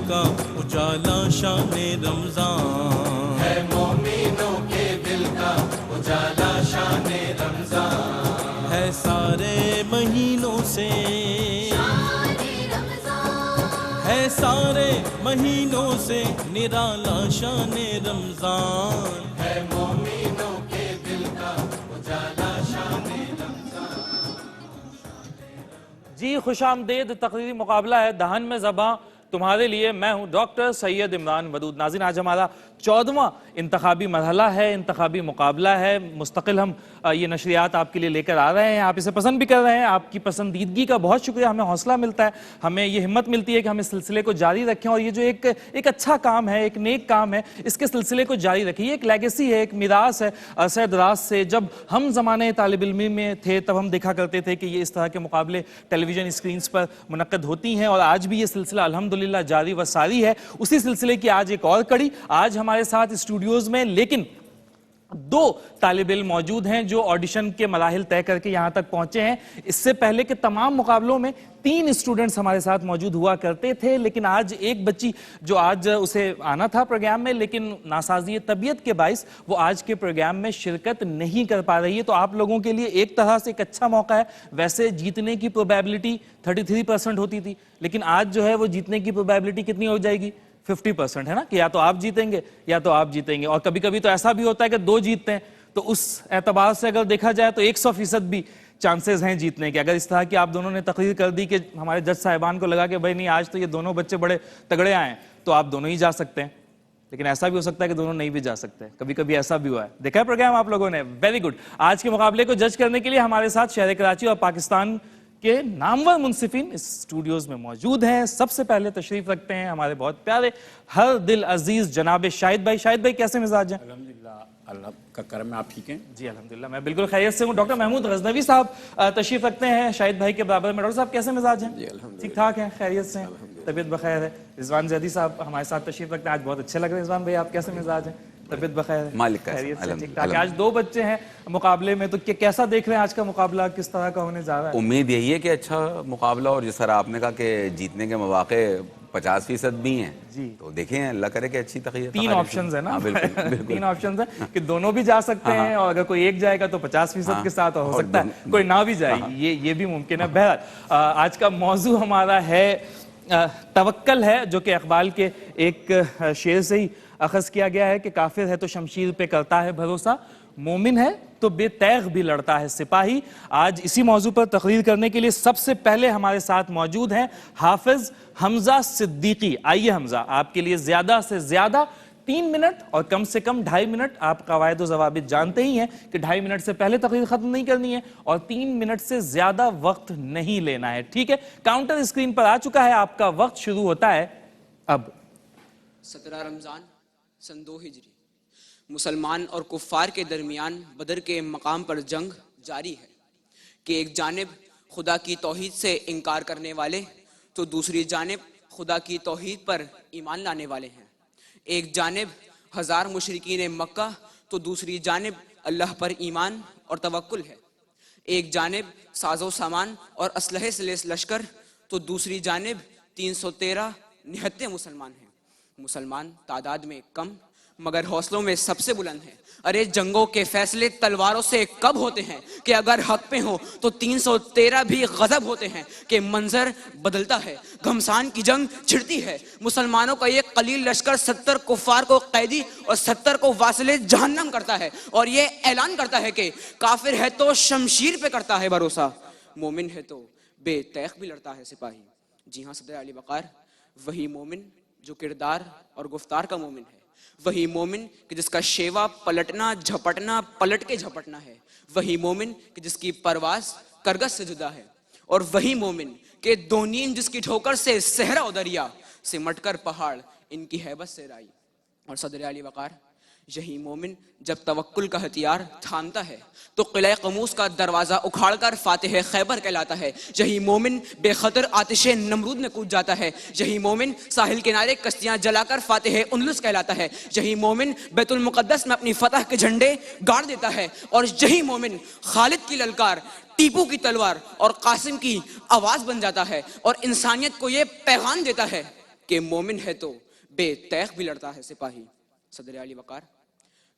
کا اجالا شان رمضان، ہے مومنوں کے دل کا اجالا شان رمضان، ہے سارے مہینوں سے، ہے سارے مہینوں سے نرالا شان رمضان، ہے مومنوں کے دل کا اجالا شان رمضان۔ جی خوش آمدید، تقریری مقابلہ ہے دہن میں زباں تمہارے لیے، میں ہوں ڈاکٹر سید عمران ودود۔ ناظرین آج ہمارا 14واں انتخابی مرحلہ ہے، انتخابی مقابلہ ہے، مستقل ہم یہ نشریات آپ کے لیے لے کر آ رہے ہیں، آپ اسے پسند بھی کر رہے ہیں، آپ کی پسندیدگی کا بہت شکریہ، ہمیں حوصلہ ملتا ہے، ہمیں یہ ہمت ملتی ہے کہ ہم اس سلسلے کو جاری رکھیں، اور یہ جو ایک اچھا کام ہے، ایک نیک کام ہے، اس کے سلسلے کو جاری رکھیں۔ یہ ایک لیگیسی ہے، ایک میراث ہے عرصہ دراز سے۔ جب ہم زمانے طالب علمی میں تھے تب ہم دیکھا کرتے تھے کہ یہ اس طرح کے مقابلے ٹیلی ویژن اسکرینز پر منعقد ہوتی ہیں، اور آج بھی یہ سلسلہ الحمدللہ جاری و ساری ہے۔ اسی سلسلے کی آج ایک اور کڑی، آج ہمارے ساتھ اسٹوڈیوز میں لیکن دو طالب علم موجود ہیں جو آڈیشن کے مراحل طے کر کے یہاں تک پہنچے ہیں۔ اس سے پہلے کے تمام مقابلوں میں 3 اسٹوڈنٹس ہمارے ساتھ موجود ہوا کرتے تھے، لیکن آج ایک بچی جو آج اسے آنا تھا پروگرام میں لیکن ناسازی طبیعت کے باعث وہ آج کے پروگرام میں شرکت نہیں کر پا رہی ہے۔ تو آپ لوگوں کے لیے ایک طرح سے ایک اچھا موقع ہے۔ ویسے جیتنے کی پروبیبلٹی 33% ہوتی تھی، لیکن آج جو ہے وہ جیتنے کی پروبیبلٹی کتنی ہو جائے گی؟ 50% ہے نا، کہ یا تو آپ جیتیں گے یا تو آپ جیتیں گے، اور کبھی کبھی تو ایسا بھی ہوتا ہے کہ 2 جیتتے ہیں، تو اس اعتبار سے اگر دیکھا جائے تو 100% بھی چانسز ہیں جیتنے کے۔ اگر اس طرح کی آپ دونوں نے تقریر کر دی کہ ہمارے جج صاحبان کو لگا کہ بھائی نہیں آج تو یہ دونوں بچے بڑے تگڑے آئے ہیں، تو آپ دونوں ہی جا سکتے ہیں، لیکن ایسا بھی ہو سکتا ہے کہ دونوں نہیں بھی جا سکتے، کبھی کبھی ایسا بھی ہوا ہے۔ دیکھا ہے پروگرام آپ لوگوں نے؟ Very good. آج کے مقابلے کو جج کرنے کے لیے ہمارے ساتھ شہر کراچی اور پاکستان کے نامور منصفین اس اسٹوڈیوز میں موجود ہیں۔ سب سے پہلے تشریف رکھتے ہیں ہمارے بہت پیارے ہر دل عزیز جناب شاہد بھائی۔ شاہد بھائی کیسے مزاج ہیں؟ الحمدللہ، اللہ کا کرم ہے، آپ ٹھیک ہیں؟ جی الحمدللہ میں بالکل خیریت سے ہوں۔ ڈاکٹر محمود غزنوی صاحب تشریف رکھتے ہیں شاہد بھائی کے برابر میں۔ ڈاکٹر صاحب کیسے مزاج ہیں؟ ٹھیک ٹھاک ہیں، خیریت سے ہیں، طبیعت بخیر ہے۔ رضوان زیدی صاحب ہمارے ساتھ تشریف رکھتے ہیں، آج بہت اچھے لگ رہے ہیں رضوان بھائی، آپ کیسے مزاج ہیں؟ طبیعت بخیر ہے، مالک کا خیریت سے، الحمد ٹھیک ٹھاک ہے۔ آج 2 بچے ہیں مقابلے میں، تو کیسا دیکھ رہے ہیں آج کا مقابلہ، کس طرح کا ہونے جا رہا ہے؟ امید یہی ہے کہ اچھا مقابلہ، اور جس طرح آپ نے کہا کہ جیتنے کے مواقع 50% بھی ہیں، جی تو دیکھیں اللہ کرے کہ اچھی تقریر۔ 3 آپشنز ہیں نا؟ ہاں بالکل 3 آپشنز ہیں کہ دونوں بھی جا سکتے ہیں، اور اگر کوئی ایک جائے گا تو 50% کے ساتھ، ہو سکتا ہے کوئی نہ بھی جائے، یہ بھی ممکن ہے۔ بہرحال آج کا موضوع ہمارا ہے توکل ہے، جو کہ اقبال کے ایک شعر سے ہی اخذ کیا گیا ہے کہ کافر ہے تو شمشیر پہ کرتا ہے بھروسہ، مومن ہے تو بے تیغ بھی لڑتا ہے سپاہی۔ آج اسی موضوع پر تقریر کرنے کے لیے سب سے پہلے ہمارے ساتھ موجود ہیں حافظ حمزہ صدیقی۔ آئیے حمزہ، آپ کے لیے زیادہ سے زیادہ 3 منٹ اور کم سے کم 2.5 منٹ۔ آپ قواعد و ضوابط جانتے ہی ہیں کہ 2.5 منٹ سے پہلے تقریر ختم نہیں کرنی ہے اور 3 منٹ سے زیادہ وقت نہیں لینا ہے، ٹھیک ہے؟ کاؤنٹر اسکرین پر آ چکا ہے، آپ کا وقت شروع ہوتا ہے اب۔ 17 رمضان سن 2 ہجری، مسلمان اور کفار کے درمیان بدر کے مقام پر جنگ جاری ہے کہ ایک جانب خدا کی توحید سے انکار کرنے والے تو دوسری جانب خدا کی توحید پر ایمان لانے والے ہیں۔ ایک جانب 1000 مشرکین مکہ تو دوسری جانب اللہ پر ایمان اور توکل ہے۔ ایک جانب ساز و سامان اور اسلحے سے لیس لشکر تو دوسری جانب 313 نہتے مسلمان ہیں۔ مسلمان تعداد میں کم مگر حوصلوں میں سب سے بلند ہیں۔ ارے جنگوں کے فیصلے تلواروں سے کب ہوتے ہیں کہ اگر حق پہ ہو تو 313 بھی غضب ہوتے ہیں کہ منظر بدلتا ہے، گھمسان کی جنگ چھڑتی ہے۔ مسلمانوں کا یہ قلیل لشکر 70 کفار کو قیدی اور 70 کو واصل جہنم کرتا ہے، اور یہ اعلان کرتا ہے کہ کافر ہے تو شمشیر پہ کرتا ہے بھروسہ، مومن ہے تو بے تیغ بھی لڑتا ہے سپاہی۔ جی ہاں صدر علی وقار، وہی مومن جو کردار اور گفتار کا مومن ہے، وہی مومن کہ جس کا شیوا پلٹنا جھپٹنا پلٹ کے جھپٹنا ہے، وہی مومن کہ جس کی پرواز کرگس سے جدا ہے، اور وہی مومن کہ 2 نیم جس کی ٹھوکر سے صحرا و دریا سمٹ کر پہاڑ ان کی ہیبت سے رائی۔ اور صدر علی وقار، یہی مومن جب توکل کا ہتھیار تھامتا ہے تو قلعہ قموس کا دروازہ اکھاڑ کر فاتح خیبر کہلاتا ہے۔ یہی مومن بے خطر آتش نمرود میں کود جاتا ہے۔ یہی مومن ساحل کنارے کشتیاں جلا کر فاتح اندلس کہلاتا ہے۔ یہی مومن بیت المقدس میں اپنی فتح کے جھنڈے گاڑ دیتا ہے، اور یہی مومن خالد کی للکار، ٹیپو کی تلوار اور قاسم کی آواز بن جاتا ہے، اور انسانیت کو یہ پیغام دیتا ہے کہ مومن ہے تو بے تیغ بھی لڑتا ہے سپاہی. صدر علی وقار.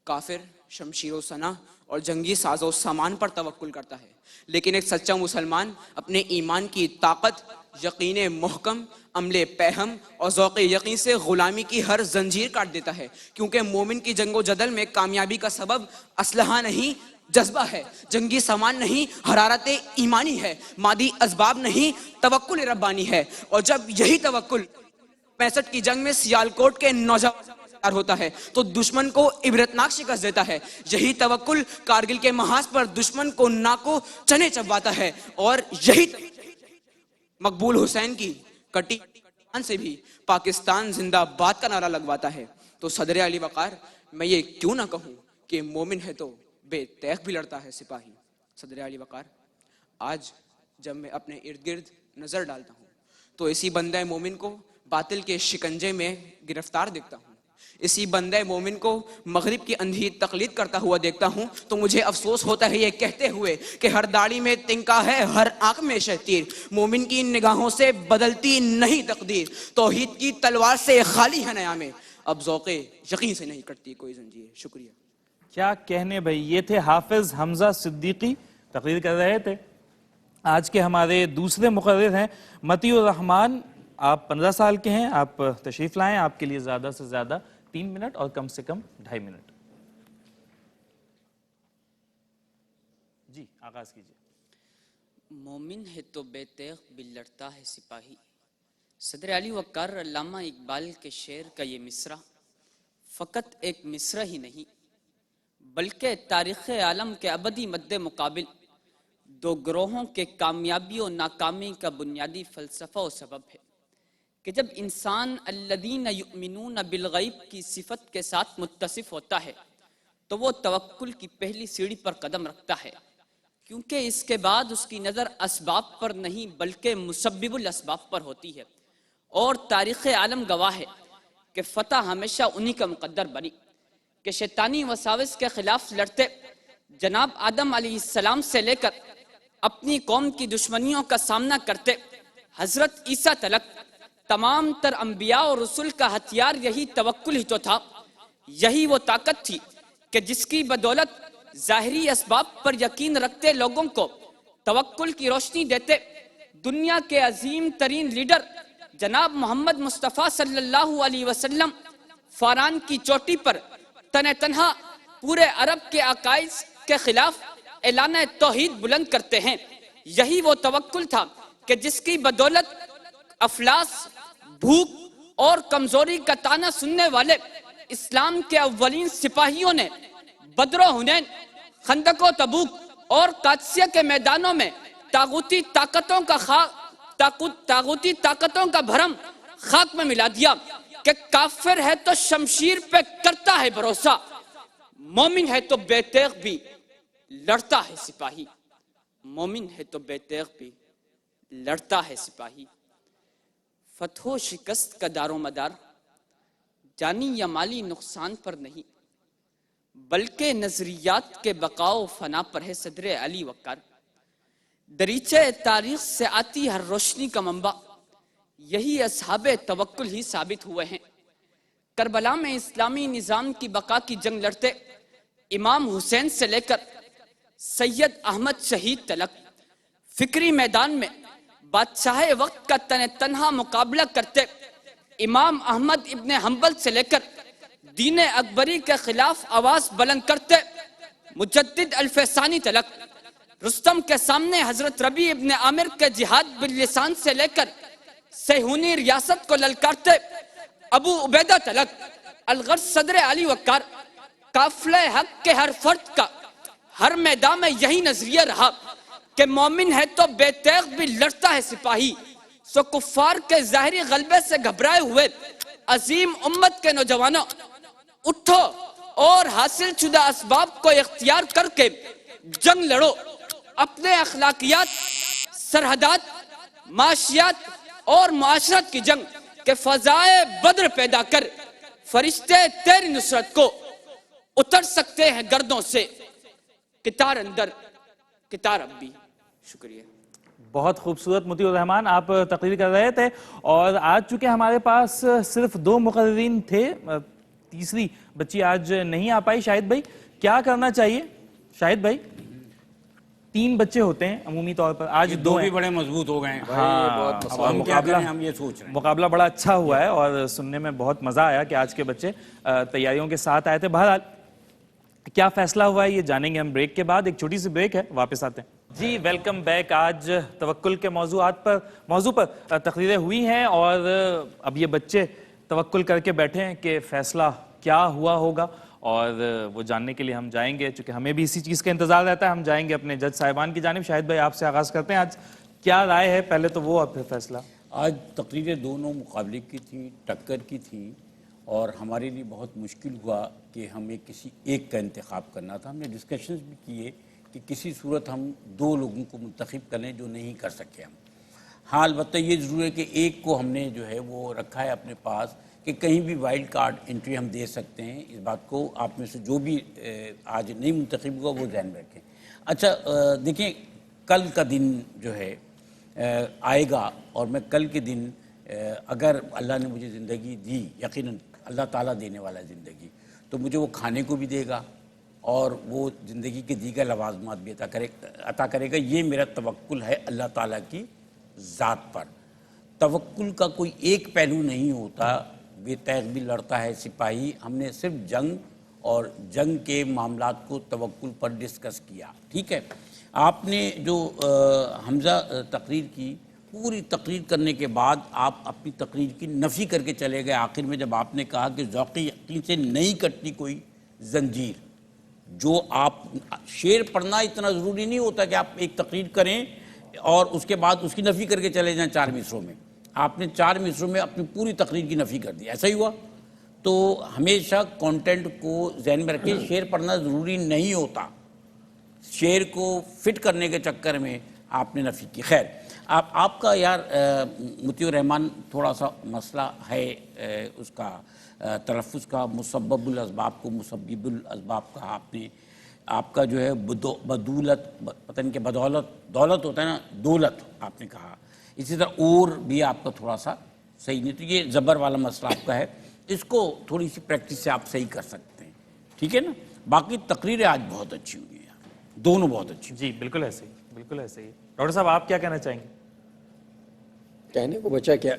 کافر شمشیر و سنا اور جنگی ساز و سامان پر توکل کرتا ہے، لیکن ایک سچا مسلمان اپنے ایمان کی طاقت، یقین محکم، عمل پہم اور ذوق یقین سے غلامی کی ہر زنجیر کاٹ دیتا ہے، کیونکہ مومن کی جنگ و جدل میں کامیابی کا سبب اسلحہ نہیں جذبہ ہے، جنگی سامان نہیں حرارت ایمانی ہے، مادی اسباب نہیں توکل ربانی ہے. اور جب یہی توکل 65 کی جنگ میں سیالکوٹ کے نوجوان ہوتا ہے تو دشمن کو عبرتناک شکست دیتا ہے. یہی توکل کارگل کے محاذ پر دشمن کو ناکو چنے چبواتا ہے، اور یہی مقبول حسین کی کٹی سے بھی پاکستان زندہ باد کا نعرہ لگواتا ہے. تو صدر علی وقار، میں یہ کیوں نہ کہوں کہ مومن ہے تو بے تیغ بھی لڑتا ہے سپاہی. صدر علی وقار، آج جب میں اپنے ارد گرد نظر ڈالتا ہوں تو اسی بندہ مومن کو باطل کے شکنجے میں گرفتار دیکھتا ہوں، اسی بندہ مومن کو مغرب کی اندھی تقلید کرتا ہوا دیکھتا ہوں، تو مجھے افسوس ہوتا ہے یہ کہتے ہوئے کہ ہر داڑھی میں تنکا ہے، ہر آنکھ میں شتیر، مومن کی نگاہوں سے بدلتی نہیں تقدیر، توحید کی تلوار سے خالی ہے نیامیں، اب ذوق یقین سے نہیں کٹتی کوئی زنجیر. شکریہ. کیا کہنے بھائی، یہ تھے حافظ حمزہ صدیقی، تقریر کر رہے تھے. آج کے ہمارے دوسرے مقرر ہیں مطیع الرحمان. آپ 15 سال کے ہیں، آپ تشریف لائیں. آپ کے لیے زیادہ سے زیادہ 3 منٹ اور کم سے کم 2.5 منٹ. جی آغاز کیجیے. مومن ہے تو بے تیغ بھی لڑتا ہے سپاہی. صدر علی وقار، علامہ اقبال کے شعر کا یہ مصرع فقط ایک مصرع ہی نہیں بلکہ تاریخ عالم کے ابدی مد مقابل دو گروہوں کے کامیابی و ناکامی کا بنیادی فلسفہ و سبب ہے کہ جب انسان الذین یؤمنون بالغیب کی صفت کے ساتھ متصف ہوتا ہے تو وہ توکل کی پہلی سیڑھی پر قدم رکھتا ہے، کیونکہ اس کے بعد اس کی نظر اسباب پر نہیں بلکہ مسبب الاسباب پر ہوتی ہے. اور تاریخ عالم گواہ ہے کہ فتح ہمیشہ انہی کا مقدر بنی کہ شیطانی وساوس کے خلاف لڑتے جناب آدم علیہ السلام سے لے کر اپنی قوم کی دشمنیوں کا سامنا کرتے حضرت عیسیٰ تلک تمام تر انبیاء اور رسول کا ہتھیار یہی توکل ہی تو تھا. یہی وہ طاقت تھی کہ جس کی بدولت ظاہری اسباب پر یقین رکھتے لوگوں کو توکل کی روشنی دیتے دنیا کے عظیم ترین لیڈر جناب محمد مصطفیٰ صلی اللہ علیہ وسلم فاران کی چوٹی پر تنہا پورے عرب کے عقائد کے خلاف اعلان توحید بلند کرتے ہیں. یہی وہ توکل تھا کہ جس کی بدولت افلاس، بھوک اور کمزوری کا تانا سننے والے اسلام کے اولین سپاہیوں نے بدر و حنین، خندق و تبوک اور قادسیہ کے میدانوں میں طاغوتی طاقتوں کا بھرم خاک میں ملا دیا کہ کافر ہے تو شمشیر پہ کرتا ہے بھروسہ، مومن ہے تو بے تیغ بھی لڑتا ہے سپاہی. مومن ہے تو بے تیغ بھی لڑتا ہے سپاہی. فتح و شکست کا دار و مدار جانی یا مالی نقصان پر نہیں بلکہ نظریات کے بقا و فنا پر ہے. صدر علی وقار، دریچے تاریخ سے آتی ہر روشنی کا منبع یہی اصحاب توکل ہی ثابت ہوئے ہیں. کربلا میں اسلامی نظام کی بقا کی جنگ لڑتے امام حسین سے لے کر سید احمد شہید تلک، فکری میدان میں بادشاہ وقت کا تنہا مقابلہ کرتے امام احمد ابن حنبل سے لے کر دین اکبری کے خلاف آواز بلند کرتے مجدد الفسانی تلک، رستم کے سامنے حضرت ربیع ابن عامر کے جہاد باللسان سے لے کر صہیونی ریاست کو للکارتے ابو عبیدہ تلک. الغرض صدر علی وقار، قافلہ حق کے ہر فرد کا ہر میدان میں یہی نظریہ رہا کہ مومن ہے تو بے تیغ بھی لڑتا ہے سپاہی. سو کفار کے ظاہری غلبے سے گھبرائے ہوئے عظیم امت کے نوجوانوں، اٹھو اور حاصل شدہ اسباب کو اختیار کر کے جنگ لڑو. اپنے اخلاقیات، سرحدات، معاشیات اور معاشرت کی جنگ کے فضائے بدر پیدا کر فرشتے تیری نصرت کو اتر سکتے ہیں گردوں سے، کتار اندر کتار اب بھی. شکریہ. بہت خوبصورت مطیع الرحمان آپ تقریر کر رہے تھے، اور آج چونکہ ہمارے پاس صرف 2 مقررین تھے، تیسری بچی آج نہیں آ پائی. شاہد بھائی کیا کرنا چاہیے؟ شاہد بھائی 3 بچے ہوتے ہیں عمومی طور پر، آج 2 بھی بڑے مضبوط ہو گئے ہیں. ہاں، اب ہم کیا کریں، ہم یہ سوچ رہے ہیں. مقابلہ بڑا اچھا ہوا ہے اور سننے میں بہت مزہ آیا کہ آج کے بچے تیاریوں کے ساتھ آئے تھے. بہرحال کیا فیصلہ ہوا ہے یہ جانیں گے ہم بریک کے بعد. ایک چھوٹی سی بریک ہے، واپس آتے ہیں. جی ویلکم بیک. آج توکل کے موضوع پر تقریریں ہوئی ہیں، اور اب یہ بچے توکل کر کے بیٹھے ہیں کہ فیصلہ کیا ہوا ہوگا، اور وہ جاننے کے لیے ہم جائیں گے. چونکہ ہمیں بھی اسی چیز کا انتظار رہتا ہے، ہم جائیں گے اپنے جج صاحبان کی جانب. شاہد بھائی آپ سے آغاز کرتے ہیں، آج کیا رائے ہے؟ پہلے تو وہ اور پھر فیصلہ. آج تقریریں دونوں مقابلے کی تھی، ٹکر کی تھی، اور ہمارے لیے بہت مشکل ہوا کہ ہمیں کسی ایک کا انتخاب کرنا تھا. ہم نے ڈسکشنز بھی کیے کہ کسی صورت ہم 2 لوگوں کو منتخب کریں جو نہیں کر سکے ہم. ہاں البتہ یہ ضرور ہے کہ ایک کو ہم نے جو ہے وہ رکھا ہے اپنے پاس کہ کہیں بھی وائلڈ کارڈ انٹری ہم دے سکتے ہیں. اس بات کو آپ میں سے جو بھی آج نہیں منتخب ہوا وہ ذہن میں رکھیں. اچھا دیکھیں، کل کا دن جو ہے آئے گا، اور میں کل کے دن اگر اللہ نے مجھے زندگی دی، یقیناً اللہ تعالیٰ دینے والا زندگی، تو مجھے وہ کھانے کو بھی دے گا اور وہ زندگی کے دیگر لوازمات بھی عطا کرے گا. یہ میرا توکل ہے اللہ تعالیٰ کی ذات پر. توکل کا کوئی ایک پہلو نہیں ہوتا. بے تیغ بھی لڑتا ہے سپاہی. ہم نے صرف جنگ اور جنگ کے معاملات کو توکل پر ڈسکس کیا. ٹھیک ہے، آپ نے جو حمزہ تقریر کی، پوری تقریر کرنے کے بعد آپ اپنی تقریر کی نفی کر کے چلے گئے آخر میں، جب آپ نے کہا کہ ذوق یقین سے نہیں کٹتی کوئی زنجیر. جو آپ شعر پڑھنا اتنا ضروری نہیں ہوتا کہ آپ ایک تقریر کریں اور اس کے بعد اس کی نفی کر کے چلے جائیں 4 مصروں میں. آپ نے 4 مصروں میں اپنی پوری تقریر کی نفی کر دی. ایسا ہی ہوا. تو ہمیشہ کانٹینٹ کو ذہن میں رکھیں، شعر پڑھنا ضروری نہیں ہوتا. شعر کو فٹ کرنے کے چکر میں آپ نے نفی کی. خیر، آپ کا یار مطیع الرحمان تھوڑا سا مسئلہ ہے اس کا تلفظ کا. مسبب الاسباب کو مسبب الاسباب کہا آپ نے. آپ کا جو ہے بدولت، پتہ نہیں کہ دولت ہوتا ہے نا، دولت آپ نے کہا. اسی طرح اور بھی آپ کا تھوڑا سا صحیح نہیں. تو یہ زبر والا مسئلہ آپ کا ہے، اس کو تھوڑی سی پریکٹس سے آپ صحیح کر سکتے ہیں. ٹھیک ہے نا. باقی تقریریں آج بہت اچھی ہوئی ہیں، دونوں بہت اچھی. جی بالکل ایسے ہی، بالکل ایسے ہی. ڈاکٹر صاحب آپ کیا کہنا چاہیں گے؟ کہنے کو بچا کیا،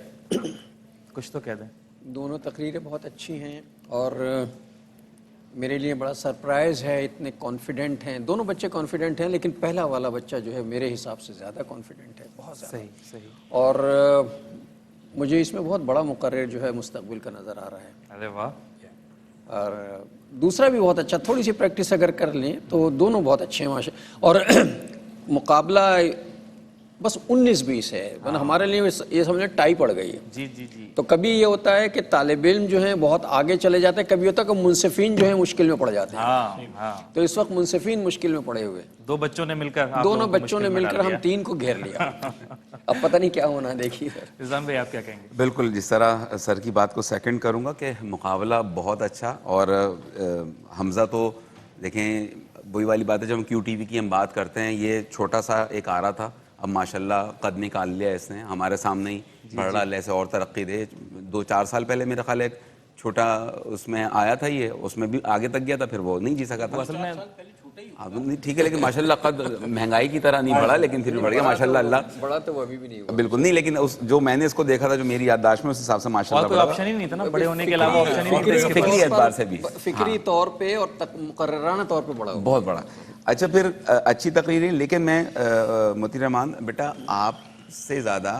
کچھ تو کہہ دیں. دونوں تقریریں بہت اچھی ہیں، اور میرے لیے بڑا سرپرائز ہے. اتنے کانفیڈنٹ ہیں دونوں بچے، کانفیڈنٹ ہیں، لیکن پہلا والا بچہ جو ہے میرے حساب سے زیادہ کانفیڈنٹ ہے، بہت زیادہ. صحیح. اور مجھے اس میں بہت بڑا مقرر جو ہے مستقبل کا نظر آ رہا ہے. ارے واہ. اور دوسرا بھی بہت اچھا. تھوڑی سی پریکٹس اگر کر لیں تو دونوں بہت اچھے ہیں ماشاء. اور مقابلہ بس 19-20 ہے، ہمارے لیے یہ سمجھیں ٹائی پڑ گئی ہے. جی جی جی. تو کبھی یہ ہوتا ہے کہ طالب علم جو ہیں بہت آگے چلے جاتے ہیں، کبھی ہوتا ہے کہ منصفین جو ہیں مشکل میں پڑ جاتے ہیں. ہاں. تو اس وقت منصفین مشکل میں پڑے ہوئے. 2 بچوں نے مل کر دونوں بچوں نے مل کر ہم 3 کو گھیر لیا. اب پتہ نہیں کیا ہونا، دیکھیے. رضوان بھائی آپ کیا کہیں گے؟ بالکل جس طرح سر کی بات کو سیکنڈ کروں گا کہ مقابلہ بہت اچھا. اور حمزہ تو دیکھیں وہی والی بات ہے، جب ہم کیو ٹی وی کی ہم بات کرتے ہیں، یہ چھوٹا سا ایک آ رہا تھا، اب ماشاءاللہ قد نکال لیا اس نے ہمارے سامنے ہی. بڑھ رہا، ایسے اور ترقی دے. 2-4 سال پہلے میرا خیال ایک چھوٹا اس میں آیا تھا، یہ اس میں بھی آگے تک گیا تھا، پھر وہ نہیں جی سکا تھا. اصل میں ٹھیک ہے، لیکن ماشاءاللہ قد مہنگائی کی طرح نہیں بڑھا، لیکن پھر بھی بڑھ گیا ماشاءاللہ. اللہ بڑا تو وہ ابھی بھی نہیں ہوا. بالکل نہیں، لیکن جو میں نے اس کو دیکھا تھا، جو میری یادداشت میں، اس حساب سے ماشاءاللہ کوئی آپشن ہی نہیں تھا نا، بڑے ہونے کے علاوہ آپشن ہی نہیں تھا. فکری اعتبار سے بھی فکری طور پہ اور مقررانہ طور پہ بڑا ہوا، بہت بڑا. اچھا پھر اچھی تقریریں. لیکن میں مطیع الرحمان بیٹا آپ سے زیادہ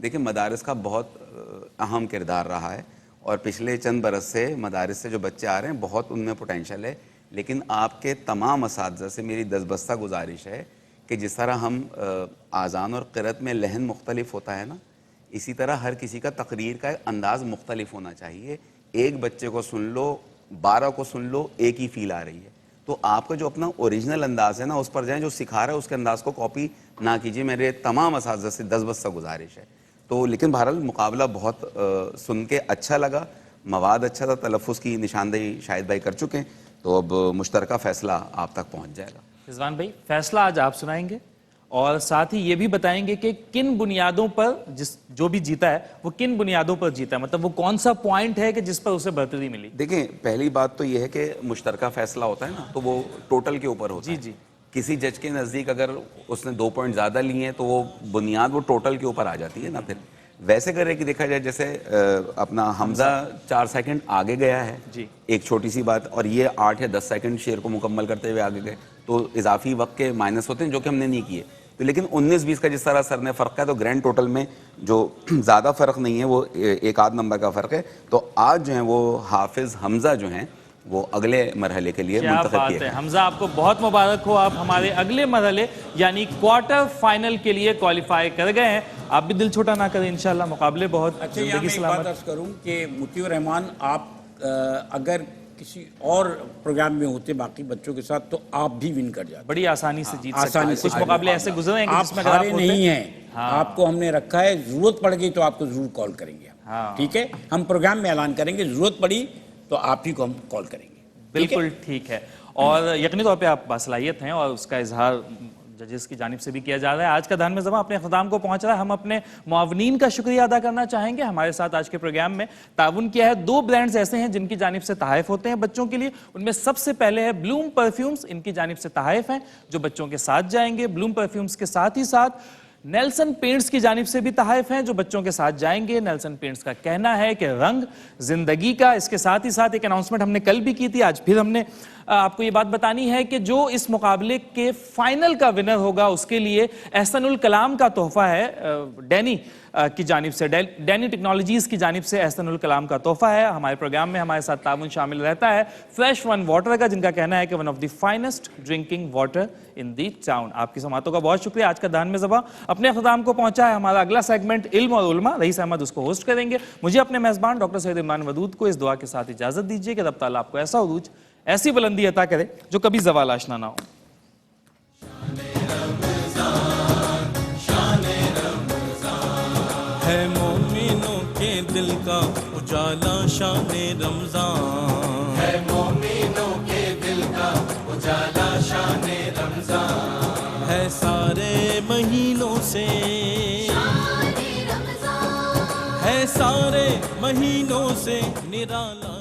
دیکھیں مدارس کا بہت اہم کردار رہا ہے، اور پچھلے چند برس سے مدارس سے جو بچے آ رہے ہیں بہت ان میں پوٹینشل ہے. لیکن آپ کے تمام اساتذہ سے میری دستبستہ گزارش ہے کہ جس طرح ہم آذان اور قرأت میں لحن مختلف ہوتا ہے نا، اسی طرح ہر کسی کا تقریر کا انداز مختلف ہونا چاہیے. ایک بچے کو سن لو، 12 کو سن لو، ایک ہی فیل آ رہی ہے. تو آپ کا جو اپنا اوریجنل انداز ہے نا اس پر جائیں، جو سکھا رہا ہے اس کے انداز کو کاپی نہ کیجیے. میرے تمام اساتذہ سے دستبستہ گزارش ہے. تو لیکن بہرحال مقابلہ بہت سن کے اچھا لگا، مواد اچھا تھا، تلفظ کی نشاندہی شاہد بھائی کر چکے ہیں. تو اب مشترکہ فیصلہ آپ تک پہنچ جائے گا. رضوان بھائی فیصلہ آج آپ سنائیں گے، اور ساتھ ہی یہ بھی بتائیں گے کہ کن بنیادوں پر جو بھی جیتا ہے وہ کن بنیادوں پر جیتا ہے، مطلب وہ کون سا پوائنٹ ہے کہ جس پر اسے برتری ملی؟ دیکھیں پہلی بات تو یہ ہے کہ مشترکہ فیصلہ ہوتا ہے نا تو وہ ٹوٹل کے اوپر ہوتا ہے. جی. کسی جج کے نزدیک اگر اس نے 2 پوائنٹ زیادہ لیے ہیں تو وہ بنیاد وہ ٹوٹل کے اوپر آ جاتی ہے نا. پھر ویسے کرے کہ دیکھا جائے جیسے اپنا حمزہ 4 سیکنڈ آگے گیا ہے جی. ایک چھوٹی سی بات، اور یہ 8 یا 10 سیکنڈ شعر کو مکمل کرتے ہوئے آگے گئے تو اضافی وقت کے مائنس ہوتے ہیں جو کہ ہم نے نہیں کیے. تو لیکن 19-20 کا جس طرح سر نے فرق ہے تو گرینڈ ٹوٹل میں جو زیادہ فرق نہیں ہے وہ 1 نمبر کا فرق ہے. تو آج جو ہیں وہ حافظ حمزہ جو ہیں وہ اگلے مرحلے کے لیے منتخب کیے ہیں. حمزہ آپ کو بہت مبارک ہو، آپ ہمارے اگلے مرحلے یعنی کوارٹر فائنل کے لیے کوالیفائی کر گئے ہیں. آپ بھی دل چھوٹا نہ کریں، انشاءاللہ مقابلے بہت اچھا. یہاں زندگی میں ایک بات سلامت. عرض کروں کہ مطیع الرحمان آپ اگر کسی اور پروگرام میں ہوتے باقی بچوں کے ساتھ تو آپ بھی ون کر جاتے. بڑی آسانی سے جیت سکتے آسانی ہیں. سے کچھ مقابلے ایسے گزرے ہیں کہ جس آپ میں اگر آپ ہارے ہوتے نہیں ہیں. آپ کو ہم نے رکھا ہے، ضرورت پڑ گئی تو آپ کو ضرور کال کریں گے. ٹھیک ہے، ہم پروگرام میں اعلان کریں گے، ضرورت پڑی تو آپ ہی کو ہم کال کریں گے. بالکل ٹھیک ہے. اور یقینی طور پہ آپ باصلاحیت ہیں اور اس کا اظہار ججز کی جانب سے بھی کیا جا رہا ہے. آج کا دہن میں زباں اپنے اختتام کو پہنچ رہا ہے. ہم اپنے معاونین کا شکریہ ادا کرنا چاہیں گے. ہمارے ساتھ آج کے پروگرام میں تعاون کیا ہے. 2 برانڈز ایسے ہیں جن کی جانب سے تحائف ہوتے ہیں بچوں کے لیے. ان میں سب سے پہلے ہے بلوم پرفیومز. ان کی جانب سے تحائف ہیں جو بچوں کے ساتھ جائیں گے. بلوم پرفیومز کے ساتھ ہی ساتھ نیلسن پینٹس کی جانب سے بھی تحائف ہیں جو بچوں کے ساتھ جائیں گے. نیلسن پینٹس کا کہنا ہے کہ رنگ زندگی کا. اس کے ساتھ ہی ساتھ ایک اناؤنسمنٹ ہم نے کل بھی کی تھی، آج پھر ہم نے آپ کو یہ بات بتانی ہے کہ جو اس مقابلے کے فائنل کا ونر ہوگا اس کے لیے احسن الکلام کا تحفہ ہے ڈینی کی جانب سے. ڈینی ٹیکنالوجیز کی جانب سے احسن الکلام کا تحفہ ہے. ہمارے پروگرام میں ہمارے ساتھ تعاون شامل رہتا ہے فریش ون واٹر کا، جن کا کہنا ہے کہ one of the finest drinking water in the town. آپ کی سماعتوں کا بہت شکریہ. آج کا دہن میں زباں اپنے اختتام کو پہنچا ہے. ہمارا اگلا سیگمنٹ علم اور علماء، رئیس احمد اس کو ہوسٹ کریں گے. مجھے اپنے میزبان ڈاکٹر سید عمران ودود کو اس دعا کے ساتھ اجازت دیجیے کہ رب تعالیٰ آپ کو ایسا عروج، ایسی بلندی عطا کرے جو کبھی زوال آشنا نہ ہو. ہے مومنوں کے دل کا اجالا شان رمضان، ہے مومنوں کے دل کا اجالا شان رمضان، ہے سارے مہینوں سے ہے سارے مہینوں سے نرالا